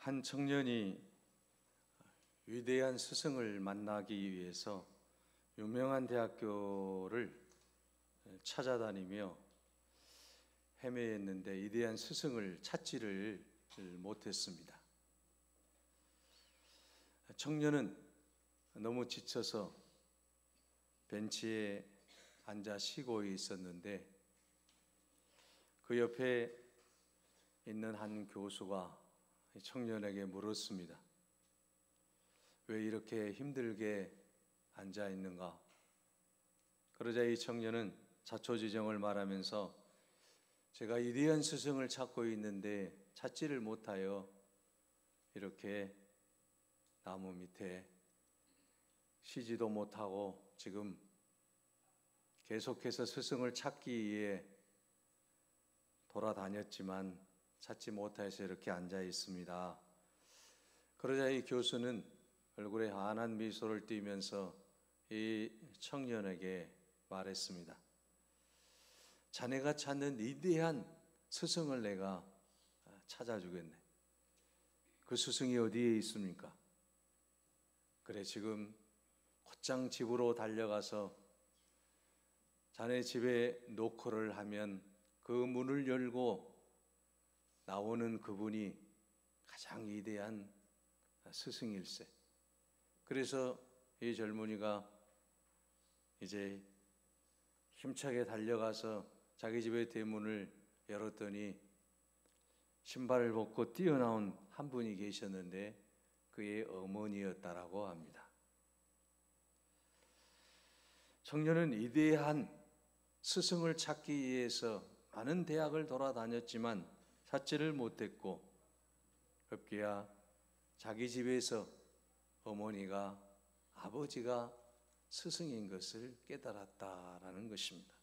한 청년이 위대한 스승을 만나기 위해서 유명한 대학교를 찾아다니며 헤매했는데 위대한 스승을 찾지를 못했습니다. 청년은 너무 지쳐서 벤치에 앉아 쉬고 있었는데 그 옆에 있는 한 교수가 청년에게 물었습니다. 왜 이렇게 힘들게 앉아 있는가? 그러자 이 청년은 자초지종을 말하면서 제가 위대한 스승을 찾고 있는데 찾지를 못하여 이렇게 나무 밑에 쉬지도 못하고 지금 계속해서 스승을 찾기 위해 돌아다녔지만 찾지 못해서 이렇게 앉아 있습니다. 그러자 이 교수는 얼굴에 환한 미소를 띠면서 이 청년에게 말했습니다. 자네가 찾는 위대한 스승을 내가 찾아주겠네. 그 스승이 어디에 있습니까? 그래, 지금 곧장 집으로 달려가서 자네 집에 노크를 하면 그 문을 열고 나오는 그분이 가장 위대한 스승일세. 그래서 이 젊은이가 이제 힘차게 달려가서 자기 집의 대문을 열었더니 신발을 벗고 뛰어나온 한 분이 계셨는데 그의 어머니였다라고 합니다. 청년은 위대한 스승을 찾기 위해서 많은 대학을 돌아다녔지만 찾지를 못했고 급기야 자기 집에서 어머니가 아버지가 스승인 것을 깨달았다라는 것입니다.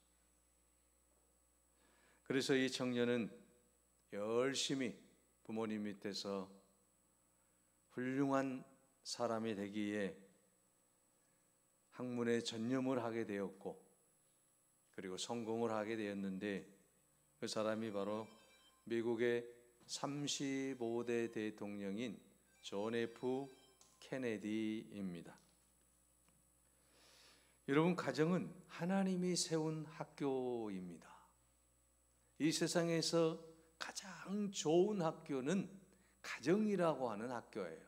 그래서 이 청년은 열심히 부모님 밑에서 훌륭한 사람이 되기에 학문에 전념을 하게 되었고 그리고 성공을 하게 되었는데 그 사람이 바로 미국의 35대 대통령인 존 F 케네디입니다. 여러분, 가정은 하나님이 세운 학교입니다. 이 세상에서 가장 좋은 학교는 가정이라고 하는 학교예요.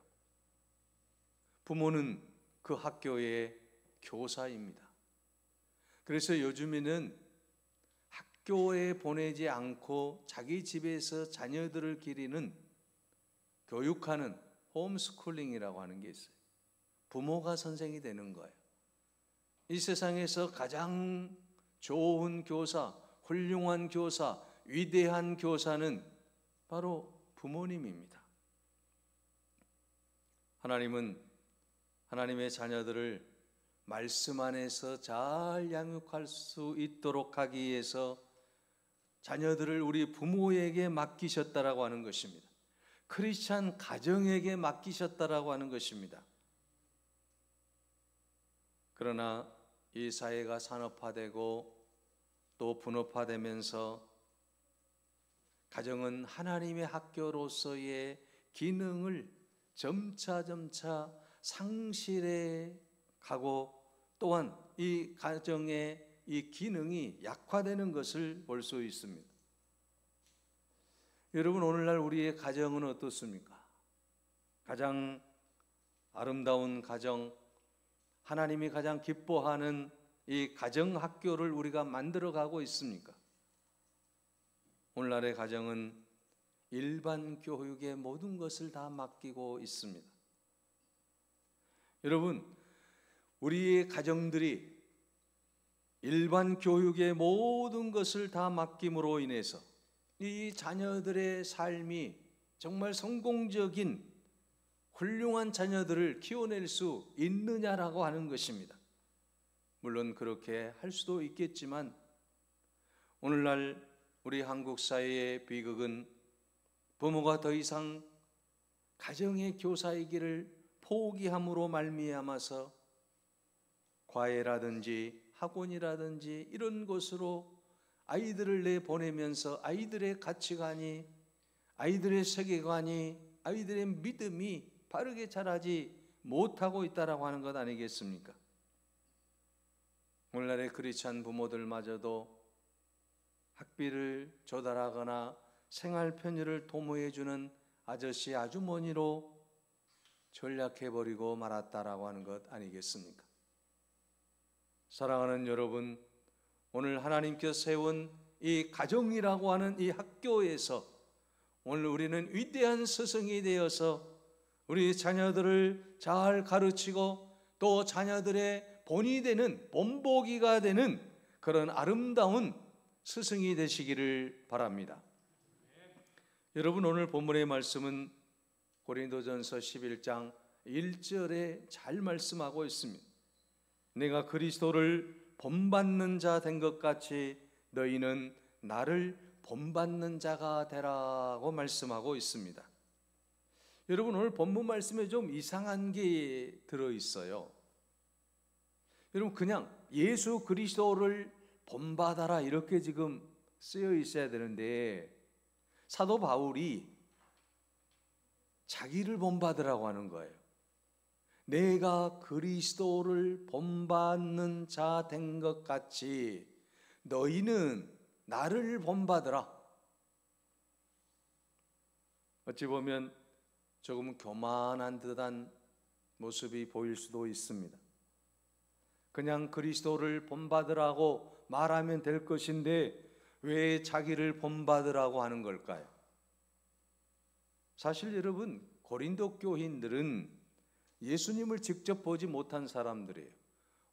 부모는 그 학교의 교사입니다. 그래서 요즘에는 학교에 보내지 않고 자기 집에서 자녀들을 기르는 교육하는 홈스쿨링이라고 하는 게 있어요. 부모가 선생이 되는 거예요. 이 세상에서 가장 좋은 교사, 훌륭한 교사, 위대한 교사는 바로 부모님입니다. 하나님은 하나님의 자녀들을 말씀 안에서 잘 양육할 수 있도록 하기 위해서 자녀들을 우리 부모에게 맡기셨다라고 하는 것입니다. 크리스찬 가정에게 맡기셨다라고 하는 것입니다. 그러나 이 사회가 산업화되고 또 분업화되면서 가정은 하나님의 학교로서의 기능을 점차 상실해 가고 또한 이 가정의 이 기능이 약화되는 것을 볼 수 있습니다. 여러분, 오늘날 우리의 가정은 어떻습니까? 가장 아름다운 가정, 하나님이 가장 기뻐하는 이 가정학교를 우리가 만들어가고 있습니까? 오늘날의 가정은 일반 교육의 모든 것을 다 맡기고 있습니다. 여러분, 우리의 가정들이 일반 교육의 모든 것을 다 맡김으로 인해서 이 자녀들의 삶이 정말 성공적인 훌륭한 자녀들을 키워낼 수 있느냐라고 하는 것입니다. 물론 그렇게 할 수도 있겠지만 오늘날 우리 한국 사회의 비극은 부모가 더 이상 가정의 교사이기를 포기함으로 말미암아서 과외라든지 학원이라든지 이런 곳으로 아이들을 내보내면서 아이들의 가치관이, 아이들의 세계관이, 아이들의 믿음이 바르게 자라지 못하고 있다라고 하는 것 아니겠습니까? 오늘날의 크리스찬 부모들마저도 학비를 조달하거나 생활 편의를 도모해주는 아저씨 아주머니로 전락해버리고 말았다라고 하는 것 아니겠습니까? 사랑하는 여러분, 오늘 하나님께서 세운 이 가정이라고 하는 이 학교에서 오늘 우리는 위대한 스승이 되어서 우리 자녀들을 잘 가르치고 또 자녀들의 본이 되는 본보기가 되는 그런 아름다운 스승이 되시기를 바랍니다. 여러분, 오늘 본문의 말씀은 고린도전서 11장 1절에 잘 말씀하고 있습니다. 내가 그리스도를 본받는 자 된 것 같이 너희는 나를 본받는 자가 되라고 말씀하고 있습니다. 여러분, 오늘 본문 말씀에 좀 이상한 게 들어있어요. 여러분, 그냥 예수 그리스도를 본받아라 이렇게 지금 쓰여 있어야 되는데 사도 바울이 자기를 본받으라고 하는 거예요. 내가 그리스도를 본받는 자 된 것 같이 너희는 나를 본받으라. 어찌 보면 조금 교만한 듯한 모습이 보일 수도 있습니다. 그냥 그리스도를 본받으라고 말하면 될 것인데 왜 자기를 본받으라고 하는 걸까요? 사실 여러분, 고린도 교인들은 예수님을 직접 보지 못한 사람들이에요.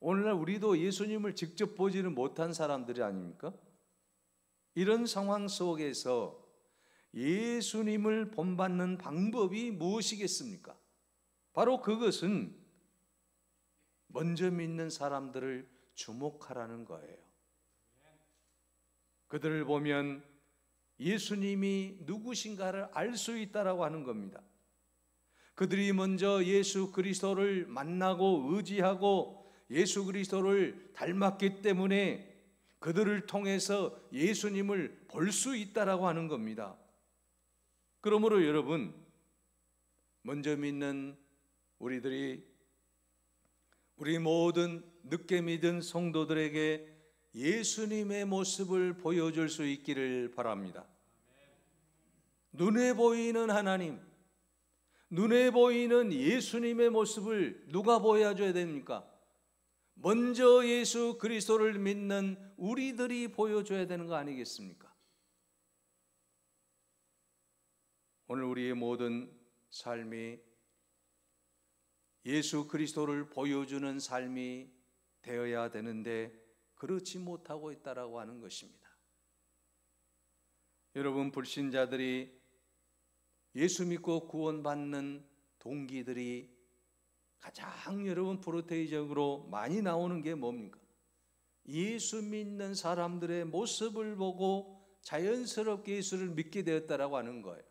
오늘날 우리도 예수님을 직접 보지는 못한 사람들이 아닙니까? 이런 상황 속에서 예수님을 본받는 방법이 무엇이겠습니까? 바로 그것은 먼저 믿는 사람들을 주목하라는 거예요. 그들을 보면 예수님이 누구신가를 알 수 있다라고 하는 겁니다. 그들이 먼저 예수 그리스도를 만나고 의지하고 예수 그리스도를 닮았기 때문에 그들을 통해서 예수님을 볼 수 있다라고 하는 겁니다. 그러므로 여러분, 먼저 믿는 우리 모든 늦게 믿은 성도들에게 예수님의 모습을 보여줄 수 있기를 바랍니다. 눈에 보이는 하나님, 눈에 보이는 예수님의 모습을 누가 보여줘야 됩니까? 먼저 예수 그리스도를 믿는 우리들이 보여줘야 되는 거 아니겠습니까? 오늘 우리의 모든 삶이 예수 그리스도를 보여주는 삶이 되어야 되는데 그렇지 못하고 있다라고 하는 것입니다. 여러분, 불신자들이 예수 믿고 구원받는 동기들이 가장 여러분 프로테이적으로 많이 나오는 게 뭡니까? 예수 믿는 사람들의 모습을 보고 자연스럽게 예수를 믿게 되었다라고 하는 거예요.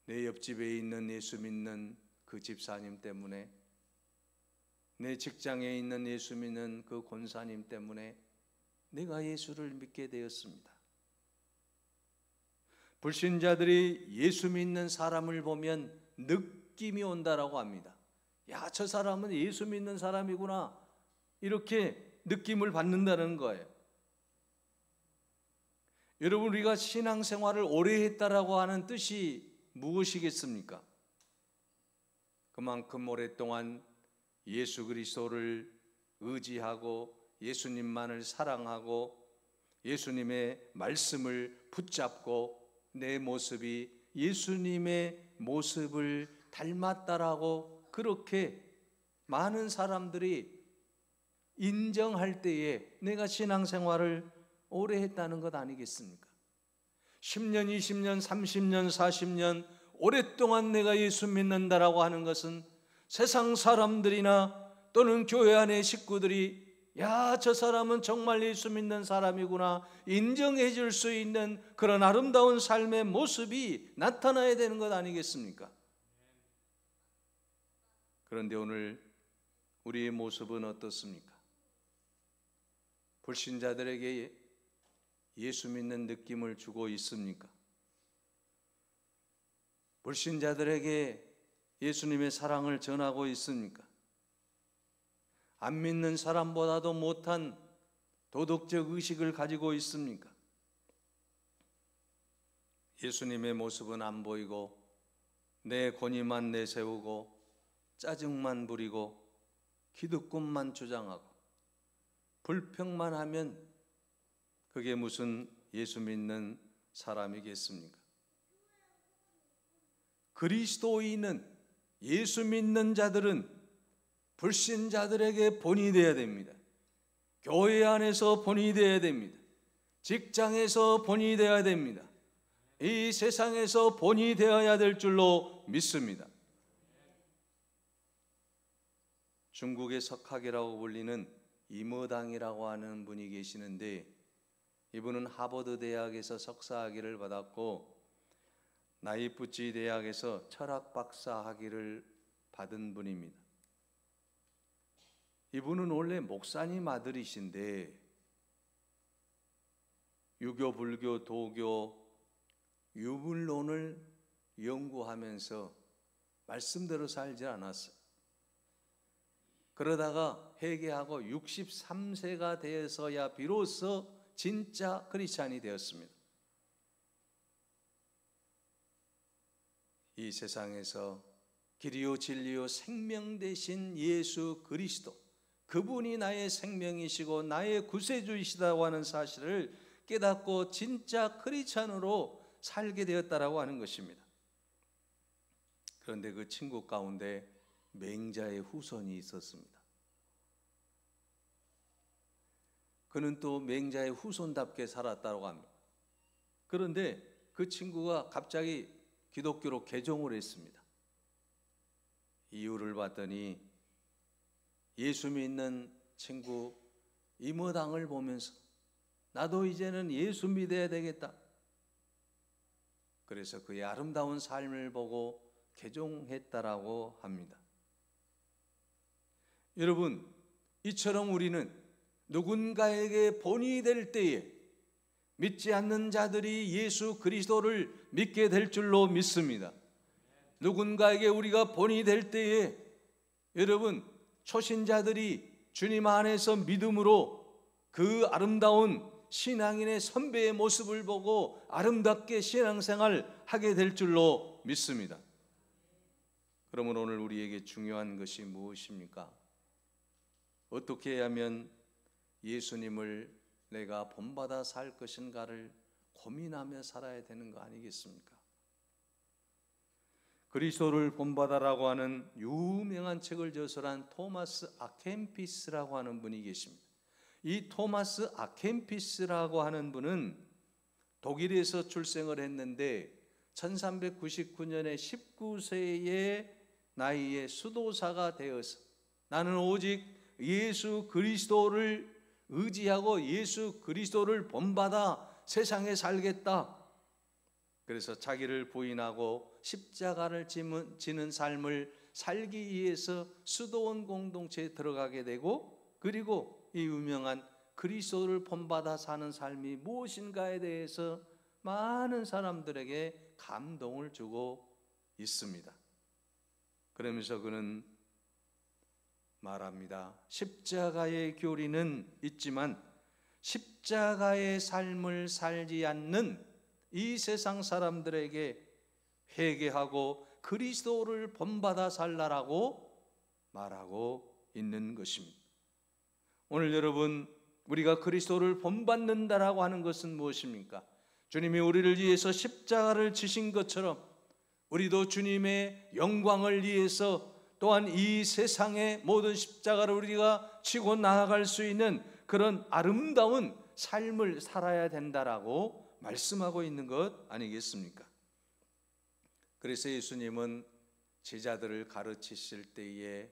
내 옆집에 있는 예수 믿는 그 집사님 때문에, 내 직장에 있는 예수 믿는 그 권사님 때문에 내가 예수를 믿게 되었습니다. 불신자들이 예수 믿는 사람을 보면 느낌이 온다라고 합니다. 야, 저 사람은 예수 믿는 사람이구나, 이렇게 느낌을 받는다는 거예요. 여러분, 우리가 신앙생활을 오래 했다라고 하는 뜻이 무엇이겠습니까? 그만큼 오랫동안 예수 그리스도를 의지하고 예수님만을 사랑하고 예수님의 말씀을 붙잡고 내 모습이 예수님의 모습을 닮았다라고 그렇게 많은 사람들이 인정할 때에 내가 신앙생활을 오래 했다는 것 아니겠습니까? 10년, 20년, 30년, 40년 오랫동안 내가 예수 믿는다라고 하는 것은 세상 사람들이나 또는 교회 안의 식구들이 야, 저 사람은 정말 예수 믿는 사람이구나 인정해 줄 수 있는 그런 아름다운 삶의 모습이 나타나야 되는 것 아니겠습니까? 그런데 오늘 우리의 모습은 어떻습니까? 불신자들에게 예수 믿는 느낌을 주고 있습니까? 불신자들에게 예수님의 사랑을 전하고 있습니까? 안 믿는 사람보다도 못한 도덕적 의식을 가지고 있습니까? 예수님의 모습은 안 보이고 내 권위만 내세우고 짜증만 부리고 기득권만 주장하고 불평만 하면 그게 무슨 예수 믿는 사람이겠습니까? 그리스도인은, 예수 믿는 자들은 불신자들에게 본이 되어야 됩니다. 교회 안에서 본이 되어야 됩니다. 직장에서 본이 되어야 됩니다. 이 세상에서 본이 되어야 될 줄로 믿습니다. 중국의 석학이라고 불리는 이머당이라고 하는 분이 계시는데, 이분은 하버드 대학에서 석사학위를 받았고 나이프치 대학에서 철학 박사 학위를 받은 분입니다. 이분은 원래 목사님 아들이신데 유교, 불교, 도교, 유물론을 연구하면서 말씀대로 살지 않았어요. 그러다가 회개하고 63세가 되어서야 비로소 진짜 크리스찬이 되었습니다. 이 세상에서 길이요 진리요 생명 되신 예수 그리스도, 그분이 나의 생명이시고 나의 구세주이시다고 하는 사실을 깨닫고 진짜 크리스찬으로 살게 되었다라고 하는 것입니다. 그런데 그 친구 가운데 맹자의 후손이 있었습니다. 그는 또 맹자의 후손답게 살았다고 합니다. 그런데 그 친구가 갑자기 기독교로 개종을 했습니다. 이유를 봤더니 예수 믿는 친구 이모당을 보면서 나도 이제는 예수 믿어야 되겠다. 그래서 그의 아름다운 삶을 보고 개종했다라고 합니다. 여러분, 이처럼 우리는 누군가에게 본이 될 때에 믿지 않는 자들이 예수 그리스도를 믿게 될 줄로 믿습니다. 누군가에게 우리가 본이 될 때에 여러분, 초신자들이 주님 안에서 믿음으로 그 아름다운 신앙인의 선배의 모습을 보고 아름답게 신앙생활 하게 될 줄로 믿습니다. 그러면 오늘 우리에게 중요한 것이 무엇입니까? 어떻게 하면 예수님을 내가 본받아 살 것인가를 고민하며 살아야 되는 거 아니겠습니까? 그리스도를 본받아라고 하는 유명한 책을 저술한 토마스 아켄피스라고 하는 분이 계십니다. 이 토마스 아켄피스라고 하는 분은 독일에서 출생을 했는데 1399년에 19세의 나이에 수도사가 되어서 나는 오직 예수 그리스도를 의지하고 예수 그리스도를 본받아 세상에 살겠다. 그래서 자기를 부인하고 십자가를 지는 삶을 살기 위해서 수도원 공동체에 들어가게 되고, 그리고 이 유명한 그리스도를 본받아 사는 삶이 무엇인가에 대해서 많은 사람들에게 감동을 주고 있습니다. 그러면서 그는 말합니다. 십자가의 교리는 있지만 십자가의 삶을 살지 않는 이 세상 사람들에게 회개하고 그리스도를 본받아 살라라고 말하고 있는 것입니다. 오늘 여러분, 우리가 그리스도를 본받는다라고 하는 것은 무엇입니까? 주님이 우리를 위해서 십자가를 지신 것처럼 우리도 주님의 영광을 위해서 또한 이 세상의 모든 십자가를 우리가 지고 나아갈 수 있는 그런 아름다운 삶을 살아야 된다라고 말씀하고 있는 것 아니겠습니까? 그래서 예수님은 제자들을 가르치실 때에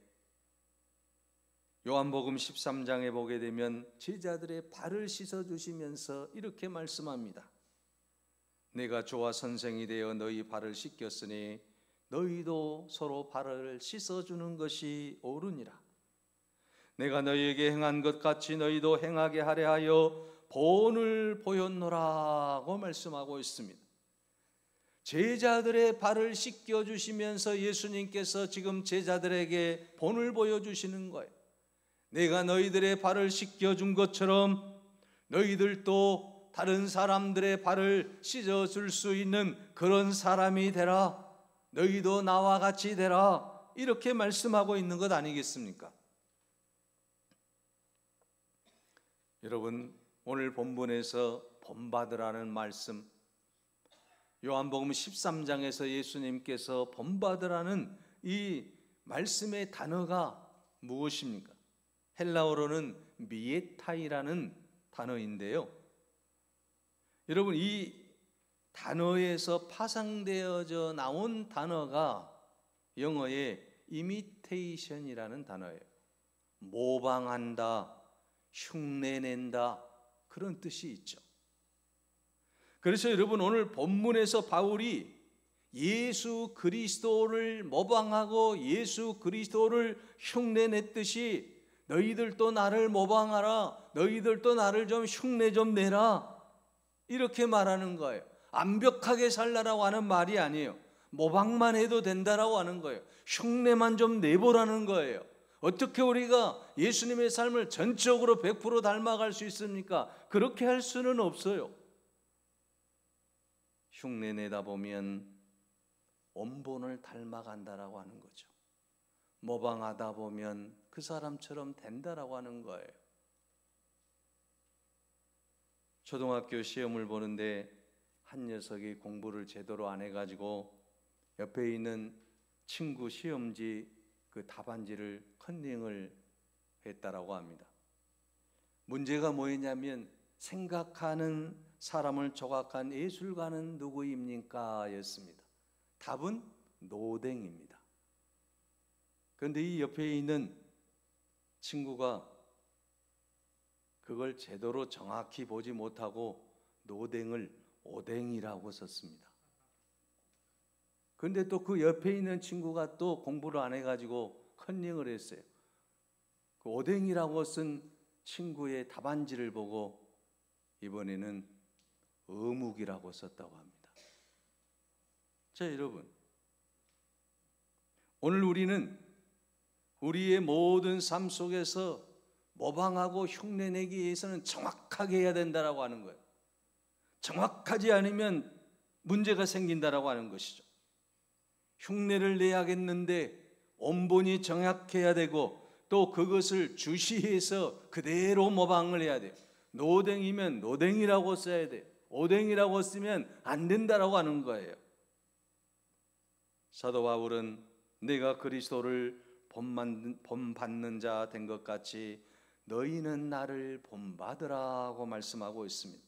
요한복음 13장에 보게 되면 제자들의 발을 씻어주시면서 이렇게 말씀합니다. 내가 주와 선생이 되어 너희 발을 씻겼으니 너희도 서로 발을 씻어주는 것이 옳으니라. 내가 너희에게 행한 것 같이 너희도 행하게 하려 하여 본을 보였노라고 말씀하고 있습니다. 제자들의 발을 씻겨주시면서 예수님께서 지금 제자들에게 본을 보여주시는 거예요. 내가 너희들의 발을 씻겨준 것처럼 너희들도 다른 사람들의 발을 씻어줄 수 있는 그런 사람이 되라. 너희도 나와 같이 되라. 이렇게 말씀하고 있는 것 아니겠습니까? 여러분, 오늘 본문에서 본받으라는 말씀, 요한복음 13장에서 예수님께서 본받으라는 이 말씀의 단어가 무엇입니까? 헬라어로는 미에타이라는 단어인데요. 여러분, 이 단어에서 파생되어져 나온 단어가 영어의 imitation이라는 단어예요. 모방한다, 흉내낸다, 그런 뜻이 있죠. 그래서 여러분, 오늘 본문에서 바울이 예수 그리스도를 모방하고 예수 그리스도를 흉내냈듯이 너희들도 나를 모방하라, 너희들도 나를 좀 흉내 좀 내라, 이렇게 말하는 거예요. 완벽하게 살라라고 하는 말이 아니에요. 모방만 해도 된다라고 하는 거예요. 흉내만 좀 내보라는 거예요. 어떻게 우리가 예수님의 삶을 전적으로 100% 닮아갈 수 있습니까? 그렇게 할 수는 없어요. 흉내 내다 보면 원본을 닮아간다라고 하는 거죠. 모방하다 보면 그 사람처럼 된다라고 하는 거예요. 초등학교 시험을 보는데 한 녀석이 공부를 제대로 안 해가지고 옆에 있는 친구 시험지 그 답안지를 컨닝을 했다라고 합니다. 문제가 뭐였냐면 생각하는 사람을 조각한 예술가는 누구입니까? 였습니다. 답은 노댕입니다. 그런데 이 옆에 있는 친구가 그걸 제대로 정확히 보지 못하고 노댕을 오댕이라고 썼습니다. 그런데 또 그 옆에 있는 친구가 또 공부를 안 해가지고 컨닝을 했어요. 그 오댕이라고 쓴 친구의 답안지를 보고 이번에는 어묵이라고 썼다고 합니다. 자, 여러분, 오늘 우리는 우리의 모든 삶 속에서 모방하고 흉내내기 위해서는 정확하게 해야 된다라고 하는 거예요. 정확하지 않으면 문제가 생긴다라고 하는 것이죠. 흉내를 내야겠는데 원본이 정확해야 되고 또 그것을 주시해서 그대로 모방을 해야 돼요. 노댕이면 노댕이라고 써야 돼요. 오댕이라고 쓰면 안 된다라고 하는 거예요. 사도 바울은 내가 그리스도를 본받는 자 된 것 같이 너희는 나를 본받으라고 말씀하고 있습니다.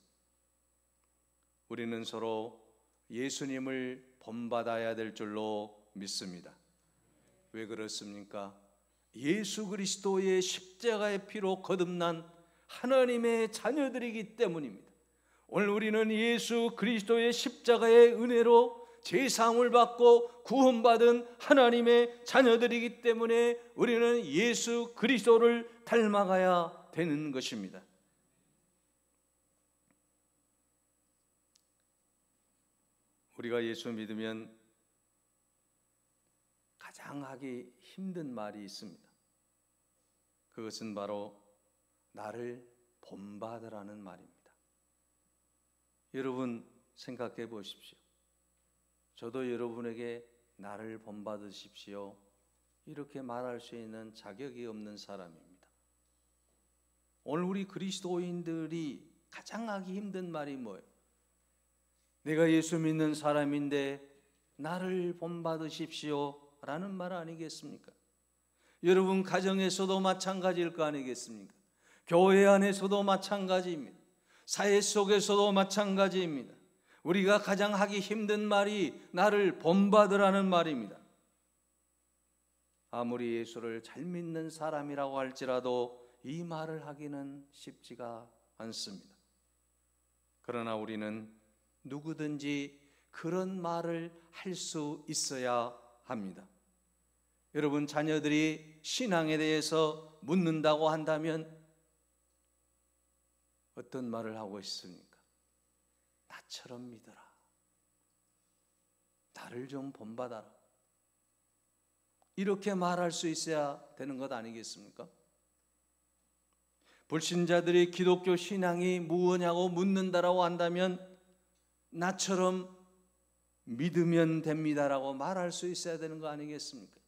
우리는 서로 예수님을 본받아야 될 줄로 믿습니다. 왜 그렇습니까? 예수 그리스도의 십자가의 피로 거듭난 하나님의 자녀들이기 때문입니다. 오늘 우리는 예수 그리스도의 십자가의 은혜로 제사함을 받고 구원받은 하나님의 자녀들이기 때문에 우리는 예수 그리스도를 닮아가야 되는 것입니다. 우리가 예수 믿으면 가장 하기 힘든 말이 있습니다. 그것은 바로 나를 본받으라는 말입니다. 여러분 생각해 보십시오. 저도 여러분에게 나를 본받으십시오 이렇게 말할 수 있는 자격이 없는 사람입니다. 오늘 우리 그리스도인들이 가장 하기 힘든 말이 뭐예요? 내가 예수 믿는 사람인데 나를 본받으십시오 라는 말 아니겠습니까? 여러분 가정에서도 마찬가지일 거 아니겠습니까? 교회 안에서도 마찬가지입니다. 사회 속에서도 마찬가지입니다. 우리가 가장 하기 힘든 말이 나를 본받으라는 말입니다. 아무리 예수를 잘 믿는 사람이라고 할지라도 이 말을 하기는 쉽지가 않습니다. 그러나 우리는 누구든지 그런 말을 할 수 있어야 합니다. 여러분 자녀들이 신앙에 대해서 묻는다고 한다면 어떤 말을 하고 있습니까? 나처럼 믿어라. 나를 좀 본받아라. 이렇게 말할 수 있어야 되는 것 아니겠습니까? 불신자들이 기독교 신앙이 무엇냐고 묻는다라고 한다면 나처럼 믿으면 됩니다라고 말할 수 있어야 되는 거 아니겠습니까?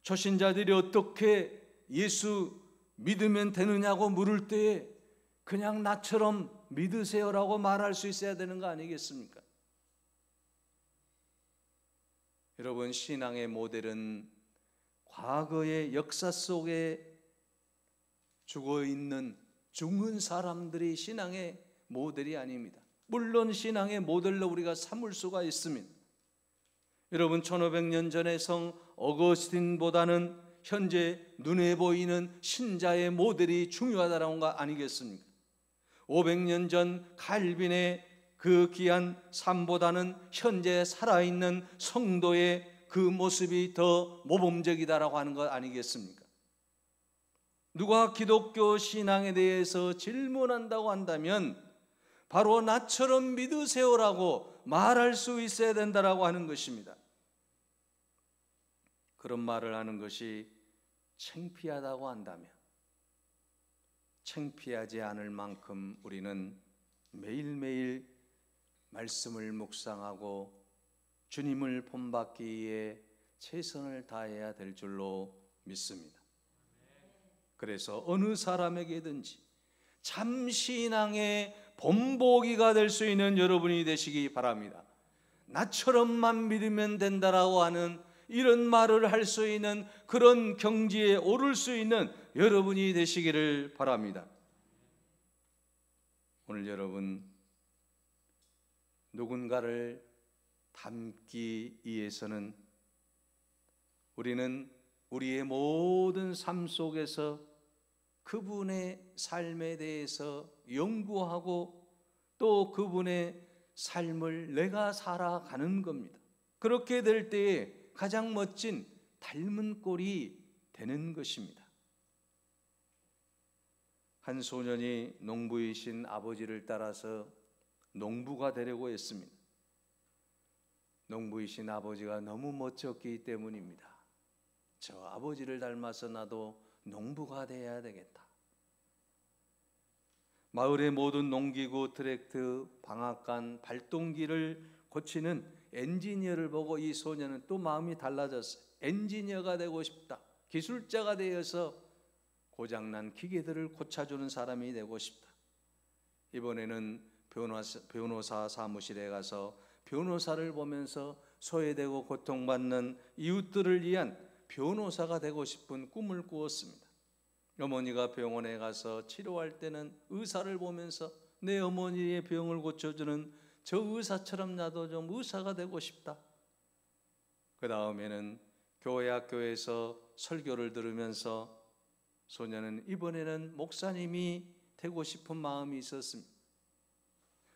초신자들이 어떻게 예수 믿으면 되느냐고 물을 때에 그냥 나처럼 믿으세요라고 말할 수 있어야 되는 거 아니겠습니까? 여러분, 신앙의 모델은 과거의 역사 속에 죽어있는 죽은 사람들이 신앙의 모델이 아닙니다. 물론 신앙의 모델로 우리가 삼을 수가 있습니다. 여러분, 1500년 전의 성 어거스틴보다는 현재 눈에 보이는 신자의 모델이 중요하다는 거 아니겠습니까? 500년 전 칼빈의 그 귀한 삶보다는 현재 살아있는 성도의 그 모습이 더 모범적이다라고 하는 것 아니겠습니까? 누가 기독교 신앙에 대해서 질문한다고 한다면 바로 나처럼 믿으세요라고 말할 수 있어야 된다라고 하는 것입니다. 그런 말을 하는 것이 창피하다고 한다면 창피하지 않을 만큼 우리는 매일매일 말씀을 묵상하고 주님을 본받기 위해 최선을 다해야 될 줄로 믿습니다. 그래서 어느 사람에게든지 참 신앙의 본보기가 될 수 있는 여러분이 되시기 바랍니다. 나처럼만 믿으면 된다라고 하는 이런 말을 할 수 있는 그런 경지에 오를 수 있는 여러분이 되시기를 바랍니다. 오늘 여러분, 누군가를 닮기 위해서는 우리는 우리의 모든 삶 속에서 그분의 삶에 대해서 연구하고 또 그분의 삶을 내가 살아가는 겁니다. 그렇게 될 때에 가장 멋진 닮은 꼴이 되는 것입니다. 한 소년이 농부이신 아버지를 따라서 농부가 되려고 했습니다. 농부이신 아버지가 너무 멋졌기 때문입니다. 저 아버지를 닮아서 나도 농부가 돼야 되겠다. 마을의 모든 농기구, 트랙터, 방앗간, 발동기를 고치는 엔지니어를 보고 이 소년은 또 마음이 달라졌어요. 엔지니어가 되고 싶다. 기술자가 되어서 고장난 기계들을 고쳐주는 사람이 되고 싶다. 이번에는 변호사 사무실에 가서 변호사를 보면서 소외되고 고통받는 이웃들을 위한 변호사가 되고 싶은 꿈을 꾸었습니다. 어머니가 병원에 가서 치료할 때는 의사를 보면서 내 어머니의 병을 고쳐주는 저 의사처럼 나도 좀 의사가 되고 싶다. 그 다음에는 교회 학교에서 설교를 들으면서 소년은 이번에는 목사님이 되고 싶은 마음이 있었습니다.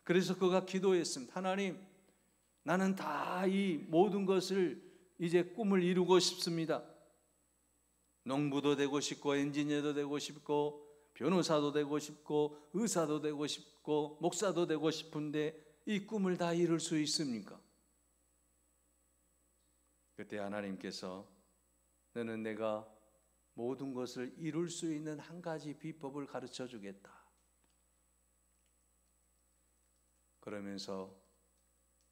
그래서 그가 기도했습니다. 하나님, 나는 다 이 모든 것을 이제 꿈을 이루고 싶습니다. 농부도 되고 싶고 엔지니어도 되고 싶고 변호사도 되고 싶고 의사도 되고 싶고 목사도 되고 싶은데 이 꿈을 다 이룰 수 있습니까? 그때 하나님께서 너는 내가 모든 것을 이룰 수 있는 한 가지 비법을 가르쳐 주겠다. 그러면서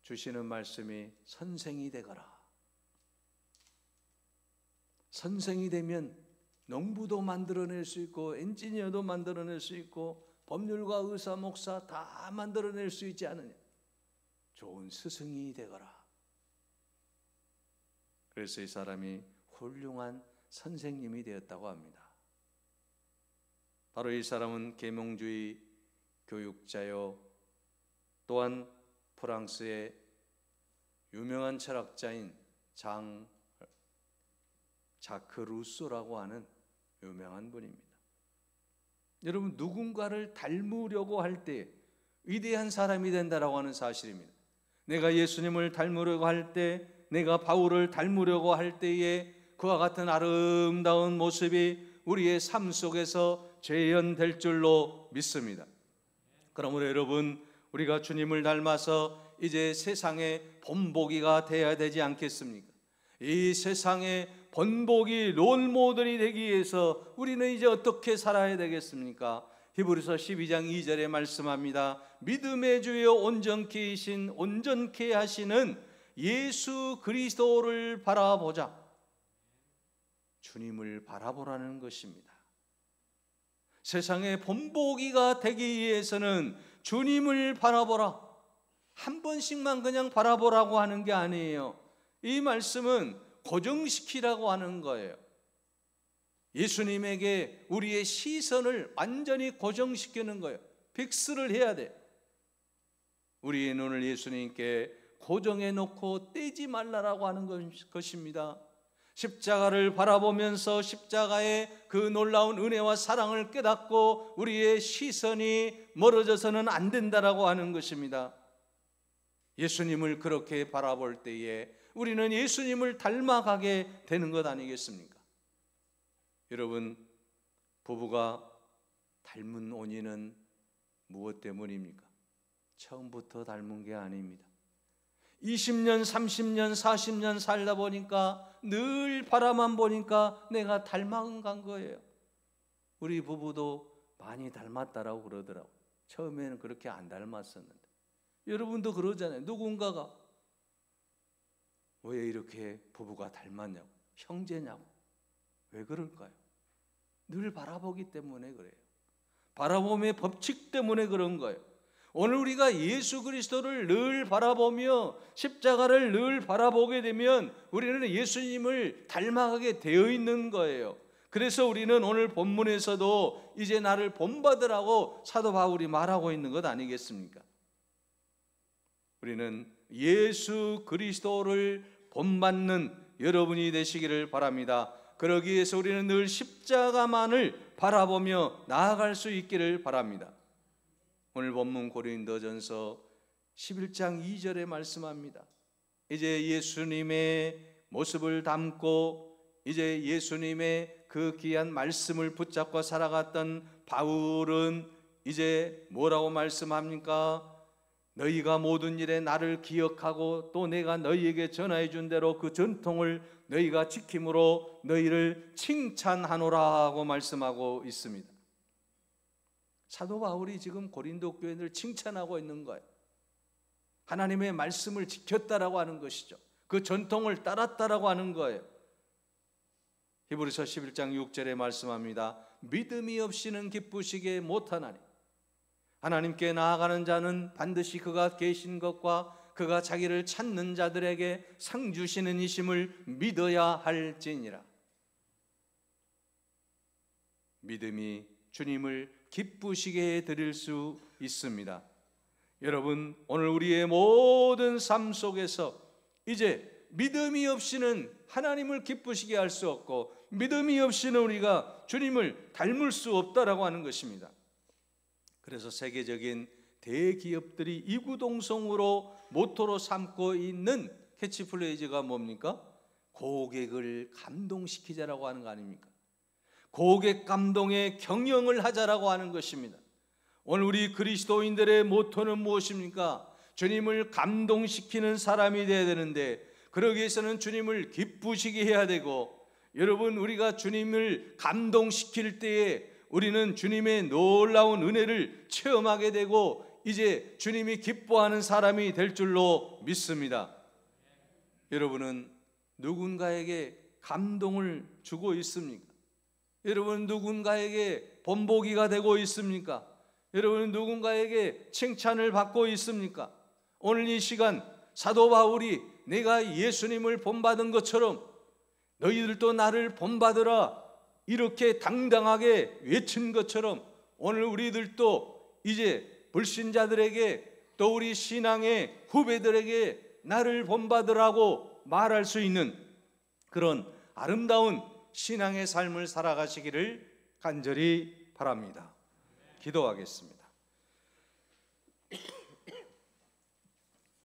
주시는 말씀이 선생이 되거라. 선생이 되면 농부도 만들어낼 수 있고 엔지니어도 만들어낼 수 있고 법률가, 의사, 목사 다 만들어낼 수 있지 않느냐. 좋은 스승이 되거라. 그래서 이 사람이 훌륭한 선생님이 되었다고 합니다. 바로 이 사람은 계몽주의 교육자요, 또한 프랑스의 유명한 철학자인 자크 루소라고 하는 유명한 분입니다. 여러분, 누군가를 닮으려고 할 때 위대한 사람이 된다라고 하는 사실입니다. 내가 예수님을 닮으려고 할 때, 내가 바울을 닮으려고 할 때에 그와 같은 아름다운 모습이 우리의 삶 속에서 재현될 줄로 믿습니다. 그러므로 여러분, 우리가 주님을 닮아서 이제 세상의 본보기가 되어야 되지 않겠습니까? 이 세상의 본보기 롤모델이 되기 위해서 우리는 이제 어떻게 살아야 되겠습니까? 히브리서 12장 2절에 말씀합니다. 믿음의 주여 온전케 하시는 예수 그리스도를 바라보자. 주님을 바라보라는 것입니다. 세상의 본보기가 되기 위해서는 주님을 바라보라. 한 번씩만 그냥 바라보라고 하는 게 아니에요. 이 말씀은 고정시키라고 하는 거예요. 예수님에게 우리의 시선을 완전히 고정시키는 거예요. 픽스를 해야 돼. 우리의 눈을 예수님께 고정해 놓고 떼지 말라라고 하는 것입니다. 십자가를 바라보면서 십자가의 그 놀라운 은혜와 사랑을 깨닫고 우리의 시선이 멀어져서는 안 된다라고 하는 것입니다. 예수님을 그렇게 바라볼 때에 우리는 예수님을 닮아가게 되는 것 아니겠습니까? 여러분, 부부가 닮은 원인은 무엇 때문입니까? 처음부터 닮은 게 아닙니다. 20년, 30년, 40년 살다 보니까 늘 바라만 보니까 내가 닮아간 거예요. 우리 부부도 많이 닮았다라고 그러더라고요. 처음에는 그렇게 안 닮았었는데. 여러분도 그러잖아요. 누군가가 왜 이렇게 부부가 닮았냐고, 형제냐고. 왜 그럴까요? 늘 바라보기 때문에 그래요. 바라봄의 법칙 때문에 그런 거예요. 오늘 우리가 예수 그리스도를 늘 바라보며 십자가를 늘 바라보게 되면 우리는 예수님을 닮아가게 되어 있는 거예요. 그래서 우리는 오늘 본문에서도 이제 나를 본받으라고 사도 바울이 말하고 있는 것 아니겠습니까? 우리는 예수 그리스도를 본받는 여러분이 되시기를 바랍니다. 그러기 위해서 우리는 늘 십자가만을 바라보며 나아갈 수 있기를 바랍니다. 오늘 본문 고린도전서 11장 2절에 말씀합니다. 이제 예수님의 모습을 담고 이제 예수님의 그 귀한 말씀을 붙잡고 살아갔던 바울은 이제 뭐라고 말씀합니까? 너희가 모든 일에 나를 기억하고 또 내가 너희에게 전하여 준 대로 그 전통을 너희가 지킴으로 너희를 칭찬하노라 하고 말씀하고 있습니다. 사도 바울이 지금 고린도 교회를 칭찬하고 있는 거예요. 하나님의 말씀을 지켰다라고 하는 것이죠. 그 전통을 따랐다라고 하는 거예요. 히브리서 11장 6절에 말씀합니다. 믿음이 없이는 기쁘시게 못하나니 하나님께 나아가는 자는 반드시 그가 계신 것과 그가 자기를 찾는 자들에게 상 주시는 이심을 믿어야 할지니라. 믿음이 주님을 기쁘시게 해드릴 수 있습니다. 여러분, 오늘 우리의 모든 삶 속에서 이제 믿음이 없이는 하나님을 기쁘시게 할 수 없고 믿음이 없이는 우리가 주님을 닮을 수 없다라고 하는 것입니다. 그래서 세계적인 대기업들이 이구동성으로 모토로 삼고 있는 캐치프레이즈가 뭡니까? 고객을 감동시키자라고 하는 거 아닙니까? 고객 감동의 경영을 하자라고 하는 것입니다. 오늘 우리 그리스도인들의 모토는 무엇입니까? 주님을 감동시키는 사람이 되어야 되는데 그러기 위해서는 주님을 기쁘시게 해야 되고, 여러분, 우리가 주님을 감동시킬 때에 우리는 주님의 놀라운 은혜를 체험하게 되고 이제 주님이 기뻐하는 사람이 될 줄로 믿습니다. 여러분은 누군가에게 감동을 주고 있습니까? 여러분, 누군가에게 본보기가 되고 있습니까? 여러분, 누군가에게 칭찬을 받고 있습니까? 오늘 이 시간 사도 바울이 내가 예수님을 본받은 것처럼 너희들도 나를 본받으라 이렇게 당당하게 외친 것처럼 오늘 우리들도 이제 불신자들에게 또 우리 신앙의 후배들에게 나를 본받으라고 말할 수 있는 그런 아름다운 신앙의 삶을 살아가시기를 간절히 바랍니다. 기도하겠습니다.